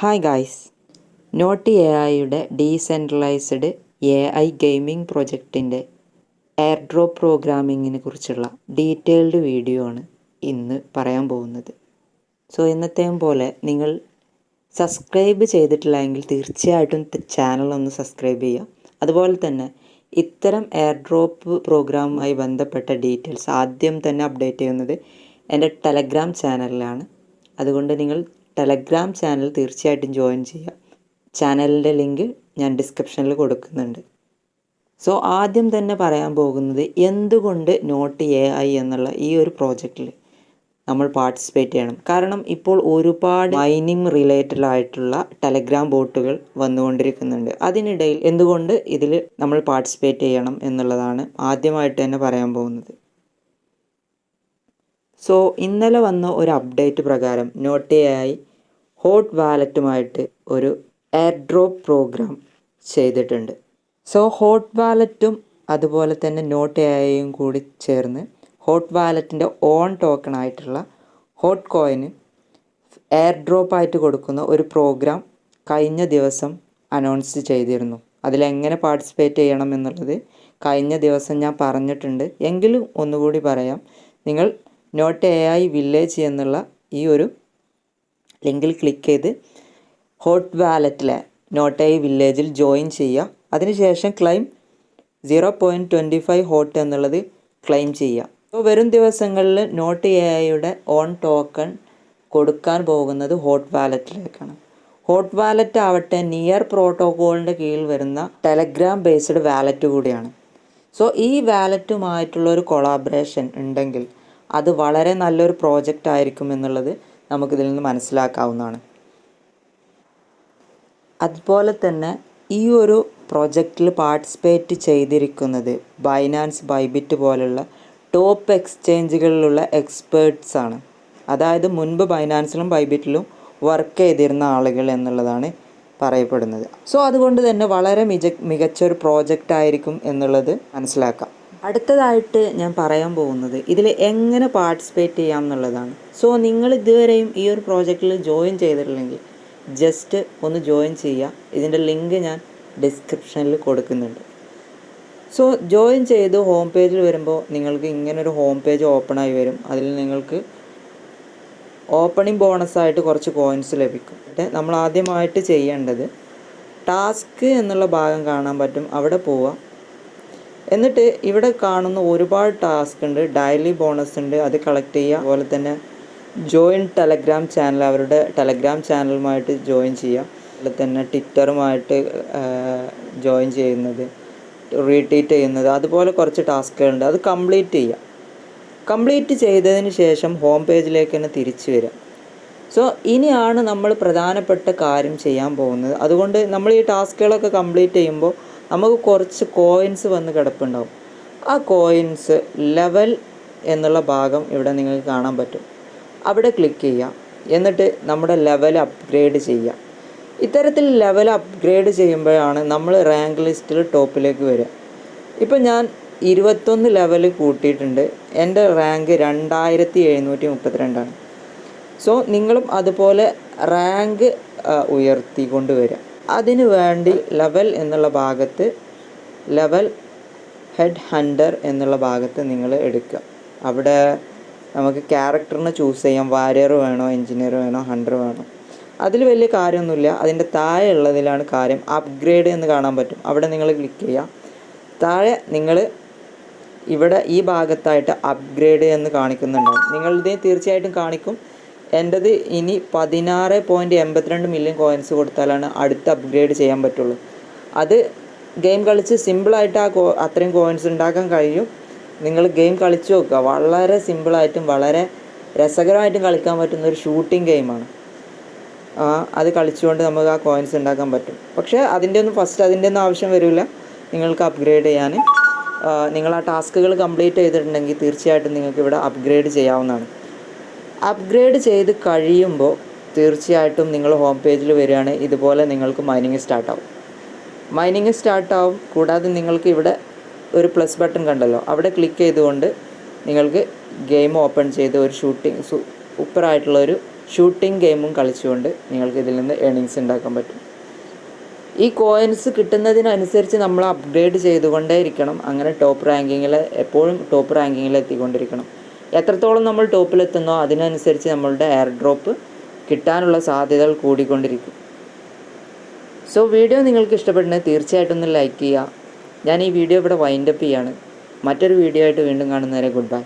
Hi guys, not എഐയുടെ decentralised AI gaming പ്രൊജക്റ്റിൻ്റെ airdrop പ്രോഗ്രാമിങ്ങിനെ കുറിച്ചുള്ള ഡീറ്റെയിൽഡ് വീഡിയോ ആണ് ഇന്ന് പറയാൻ പോകുന്നത്. സോ ഇന്നത്തെയും പോലെ നിങ്ങൾ സബ്സ്ക്രൈബ് ചെയ്തിട്ടില്ലെങ്കിൽ തീർച്ചയായിട്ടും ചാനൽ സബ്സ്ക്രൈബ് ചെയ്യുക. അതുപോലെ തന്നെ ഇത്തരം എയർ ഡ്രോപ്പ് പ്രോഗ്രാമുമായി ബന്ധപ്പെട്ട ഡീറ്റെയിൽസ് ആദ്യം തന്നെ അപ്ഡേറ്റ് ചെയ്യുന്നത് എൻ്റെ ടെലഗ്രാം ചാനലിലാണ്. അതുകൊണ്ട് നിങ്ങൾ ടെലഗ്രാം ചാനൽ തീർച്ചയായിട്ടും ജോയിൻ ചെയ്യുക. ചാനലിൻ്റെ ലിങ്ക് ഞാൻ ഡിസ്ക്രിപ്ഷനിൽ കൊടുക്കുന്നുണ്ട്. സോ ആദ്യം തന്നെ പറയാൻ പോകുന്നത് എന്തുകൊണ്ട് നോട്ട് AI എന്നുള്ള ഈ ഒരു പ്രോജക്റ്റിൽ നമ്മൾ പാർട്ടിസിപ്പേറ്റ് ചെയ്യണം. കാരണം ഇപ്പോൾ ഒരുപാട് മൈനിങ് റിലേറ്റഡ് ആയിട്ടുള്ള ടെലഗ്രാം ബോട്ടുകൾ വന്നുകൊണ്ടിരിക്കുന്നുണ്ട്. അതിനിടയിൽ എന്തുകൊണ്ട് ഇതിൽ നമ്മൾ പാർട്ടിസിപ്പേറ്റ് ചെയ്യണം എന്നുള്ളതാണ് ആദ്യമായിട്ട് തന്നെ പറയാൻ പോകുന്നത്. സോ ഇന്നലെ വന്ന ഒരു അപ്ഡേറ്റ് പ്രകാരം നോട്ട് AI ഹോട്ട് വാലറ്റുമായിട്ട് ഒരു എയർ ഡ്രോപ്പ് പ്രോഗ്രാം ചെയ്തിട്ടുണ്ട്. സോ ഹോട്ട് വാലറ്റും അതുപോലെ തന്നെ നോട്ട് AIയും കൂടി ചേർന്ന് ഹോട്ട് വാലറ്റിൻ്റെ ഓൺ ടോക്കൺ ആയിട്ടുള്ള ഹോട്ട് കോയിന് എയർ ഡ്രോപ്പ് ആയിട്ട് കൊടുക്കുന്ന ഒരു പ്രോഗ്രാം കഴിഞ്ഞ ദിവസം അനൗൺസ് ചെയ്തിരുന്നു. അതിലെങ്ങനെ പാർട്ടിസിപ്പേറ്റ് ചെയ്യണം എന്നുള്ളത് കഴിഞ്ഞ ദിവസം ഞാൻ പറഞ്ഞിട്ടുണ്ട്. എങ്കിലും ഒന്നുകൂടി പറയാം. നിങ്ങൾ നോട്ട് AI വില്ലേജ് എന്നുള്ള ഈ ഒരു ലിങ്കിൽ ക്ലിക്ക് ചെയ്ത് ഹോട്ട് വാലറ്റിലെ നോട്ട് AI വില്ലേജിൽ ജോയിൻ ചെയ്യുക. അതിനുശേഷം ക്ലെയിം 0.25 ഹോട്ട് എന്നുള്ളത് ക്ലെയിം ചെയ്യുക. അപ്പോൾ വരും ദിവസങ്ങളിൽ നോട്ട് AIയുടെ ഓൺ ടോക്കൺ കൊടുക്കാൻ പോകുന്നത് ഹോട്ട് വാലറ്റിലേക്കാണ്. ഹോട്ട് വാലറ്റ് ആവട്ടെ നിയർ പ്രോട്ടോക്കോളിൻ്റെ കീഴിൽ വരുന്ന ടെലഗ്രാം ബേസ്ഡ് വാലറ്റ് കൂടിയാണ്. സോ ഈ വാലറ്റുമായിട്ടുള്ള ഒരു കൊളാബറേഷൻ ഉണ്ടെങ്കിൽ അത് വളരെ നല്ലൊരു പ്രോജക്റ്റ് ആയിരിക്കും എന്നുള്ളത് നമുക്കിതിൽ നിന്ന് മനസ്സിലാക്കാവുന്നതാണ്. അതുപോലെ തന്നെ ഈ ഒരു പ്രോജക്റ്റിൽ പാർട്ടിസിപ്പേറ്റ് ചെയ്തിരിക്കുന്നത് ബൈനാൻസ്, ബൈബിറ്റ് പോലുള്ള ടോപ്പ് എക്സ്ചേഞ്ചുകളിലുള്ള എക്സ്പേർട്സാണ്. അതായത് മുൻപ് ബൈനാൻസിലും ബൈബിറ്റിലും വർക്ക് ചെയ്തിരുന്ന ആളുകൾ എന്നുള്ളതാണ് പറയപ്പെടുന്നത്. സോ അതുകൊണ്ട് തന്നെ വളരെ മികച്ചൊരു പ്രോജക്റ്റ് ആയിരിക്കും എന്നുള്ളത് മനസ്സിലാക്കാം. അടുത്തതായിട്ട് ഞാൻ പറയാൻ പോകുന്നത് ഇതിൽ എങ്ങനെ പാർട്ടിസിപ്പേറ്റ് ചെയ്യാം എന്നുള്ളതാണ്. സോ നിങ്ങൾ ഇതുവരെയും ഈ ഒരു പ്രോജക്റ്റിൽ ജോയിൻ ചെയ്തിട്ടില്ലെങ്കിൽ ജസ്റ്റ് ഒന്ന് ജോയിൻ ചെയ്യുക. ഇതിൻ്റെ ലിങ്ക് ഞാൻ ഡിസ്ക്രിപ്ഷനിൽ കൊടുക്കുന്നുണ്ട്. സോ ജോയിൻ ചെയ്ത് ഹോം പേജിൽ വരുമ്പോൾ നിങ്ങൾക്ക് ഇങ്ങനൊരു ഹോം പേജ് ഓപ്പൺ ആയി വരും. അതിൽ നിങ്ങൾക്ക് ഓപ്പണിംഗ് ബോണസായിട്ട് കുറച്ച് കോയിൻസ് ലഭിക്കും. നമ്മൾ ആദ്യമായിട്ട് ചെയ്യേണ്ടത് ടാസ്ക് എന്നുള്ള ഭാഗം കാണാൻ പറ്റും, അവിടെ പോവുക. എന്നിട്ട് ഇവിടെ കാണുന്ന ഒരുപാട് ടാസ്ക് ഉണ്ട്. ഡെയിലി ബോണസ് ഉണ്ട്, അത് കളക്ട് ചെയ്യുക. അതുപോലെ തന്നെ ജോയിൻ ടെലഗ്രാം ചാനൽ, അവരുടെ ടെലഗ്രാം ചാനലുമായിട്ട് ജോയിൻ ചെയ്യുക. അതുപോലെ തന്നെ ട്വിറ്ററുമായിട്ട് ജോയിൻ ചെയ്യുന്നത്, റീട്വീറ്റ് ചെയ്യുന്നത്, അതുപോലെ കുറച്ച് ടാസ്കുകളുണ്ട്. അത് കംപ്ലീറ്റ് ചെയ്യുക. കംപ്ലീറ്റ് ചെയ്തതിന് ശേഷം ഹോം പേജിലേക്ക് തന്നെ തിരിച്ചു വരിക. സോ ഇനിയാണ് നമ്മൾ പ്രധാനപ്പെട്ട കാര്യം ചെയ്യാൻ പോകുന്നത്. അതുകൊണ്ട് നമ്മൾ ഈ ടാസ്കുകളൊക്കെ കംപ്ലീറ്റ് ചെയ്യുമ്പോൾ നമുക്ക് കുറച്ച് കോയിൻസ് വന്ന് കിടപ്പുണ്ടാവും. ആ കോയിൻസ് ലെവൽ എന്നുള്ള ഭാഗം ഇവിടെ നിങ്ങൾക്ക് കാണാൻ പറ്റും. അവിടെ ക്ലിക്ക് ചെയ്യുക. എന്നിട്ട് നമ്മുടെ ലെവൽ അപ്ഗ്രേഡ് ചെയ്യുക. ഇത്തരത്തിൽ ലെവൽ അപ്ഗ്രേഡ് ചെയ്യുമ്പോഴാണ് നമ്മൾ റാങ്ക് ലിസ്റ്റിൽ ടോപ്പിലേക്ക് വരിക. ഇപ്പം ഞാൻ 21 ലെവൽ കൂട്ടിയിട്ടുണ്ട്. എൻ്റെ റാങ്ക് 2732 സോ നിങ്ങളും അതുപോലെ റാങ്ക് ഉയർത്തിക്കൊണ്ട് വരിക. അതിനു വേണ്ടി ലെവൽ എന്നുള്ള ഭാഗത്ത് ലെവൽ ഹെഡ് ഹണ്ടർ എന്നുള്ള ഭാഗത്ത് നിങ്ങൾ എടുക്കുക. അവിടെ നമുക്ക് ക്യാരക്ടറിനെ ചൂസ് ചെയ്യാം. വാരിയർ വേണോ, എഞ്ചിനീയർ വേണോ, ഹണ്ടർ വേണോ, അതിൽ വലിയ കാര്യമൊന്നുമില്ല. അതിൻ്റെ താഴെ ഉള്ളതിലാണ് കാര്യം. അപ്ഗ്രേഡ് എന്ന് കാണാൻ പറ്റും, അവിടെ നിങ്ങൾ ക്ലിക്ക് ചെയ്യുക. താഴെ നിങ്ങൾ ഇവിടെ ഈ ഭാഗത്തായിട്ട് അപ്ഗ്രേഡ് എന്ന് കാണിക്കുന്നുണ്ടാവും. നിങ്ങളിത് തീർച്ചയായിട്ടും കാണിക്കും. എൻ്റെത് ഇനി 16.82 മില്യൺ കോയിൻസ് കൊടുത്താലാണ് അടുത്ത് അപ്ഗ്രേഡ് ചെയ്യാൻ പറ്റുള്ളൂ. അത് ഗെയിം കളിച്ച് സിമ്പിളായിട്ട് അത്രയും കോയിൻസ് ഉണ്ടാക്കാൻ കഴിയും. നിങ്ങൾ ഗെയിം കളിച്ച് നോക്കുക. വളരെ സിമ്പിളായിട്ടും വളരെ രസകരമായിട്ടും കളിക്കാൻ പറ്റുന്ന ഒരു ഷൂട്ടിംഗ് ഗെയിമാണ്. അത് കളിച്ചുകൊണ്ട് നമുക്ക് ആ കോയിൻസ് ഉണ്ടാക്കാൻ പറ്റും. പക്ഷേ അതിൻ്റെ ഒന്നും ആവശ്യം വരില്ല. നിങ്ങൾക്ക് അപ്ഗ്രേഡ് ചെയ്യാൻ നിങ്ങൾ ആ ടാസ്കുകൾ കംപ്ലീറ്റ് ചെയ്തിട്ടുണ്ടെങ്കിൽ തീർച്ചയായിട്ടും നിങ്ങൾക്ക് ഇവിടെ അപ്ഗ്രേഡ് ചെയ്യാവുന്നതാണ്. അപ്ഗ്രേഡ് ചെയ്ത് കഴിയുമ്പോൾ തീർച്ചയായിട്ടും നിങ്ങൾ ഹോം പേജിൽ വരികയാണ്. ഇതുപോലെ നിങ്ങൾക്ക് മൈനിങ് സ്റ്റാർട്ടാവും. കൂടാതെ നിങ്ങൾക്ക് ഇവിടെ ഒരു പ്ലസ് ബട്ടൺ കണ്ടല്ലോ, അവിടെ ക്ലിക്ക് ചെയ്തുകൊണ്ട് നിങ്ങൾക്ക് ഗെയിം ഓപ്പൺ ചെയ്ത് ഒരു ഷൂട്ടിംഗ് സൂപ്പറായിട്ടുള്ളൊരു ഷൂട്ടിംഗ് ഗെയിമും കളിച്ചുകൊണ്ട് നിങ്ങൾക്ക് ഇതിൽ നിന്ന് ഏണിങ്സ് ഉണ്ടാക്കാൻ പറ്റും. ഈ കോയിൻസ് കിട്ടുന്നതിനനുസരിച്ച് നമ്മൾ അപ്ഗ്രേഡ് ചെയ്തുകൊണ്ടേ ഇരിക്കണം. അങ്ങനെ എപ്പോഴും ടോപ്പ് റാങ്കിങ്ങിൽ എത്തിക്കൊണ്ടിരിക്കണം. എത്രത്തോളം നമ്മൾ ടോപ്പിലെത്തുന്നോ അതിനനുസരിച്ച് നമ്മളുടെ എയർ ഡ്രോപ്പ് കിട്ടാനുള്ള സാധ്യതകൾ കൂടിക്കൊണ്ടിരിക്കും. സോ വീഡിയോ നിങ്ങൾക്ക് ഇഷ്ടപ്പെട്ടുണ്ടെങ്കിൽ തീർച്ചയായിട്ടും ഒന്ന് ലൈക്ക് ചെയ്യുക. ഞാൻ ഈ വീഡിയോ ഇവിടെ വൈൻഡപ്പ് ചെയ്യാണ്. മറ്റൊരു വീഡിയോ ആയിട്ട് വീണ്ടും കാണുന്നവരെ ഗുഡ് ബൈ.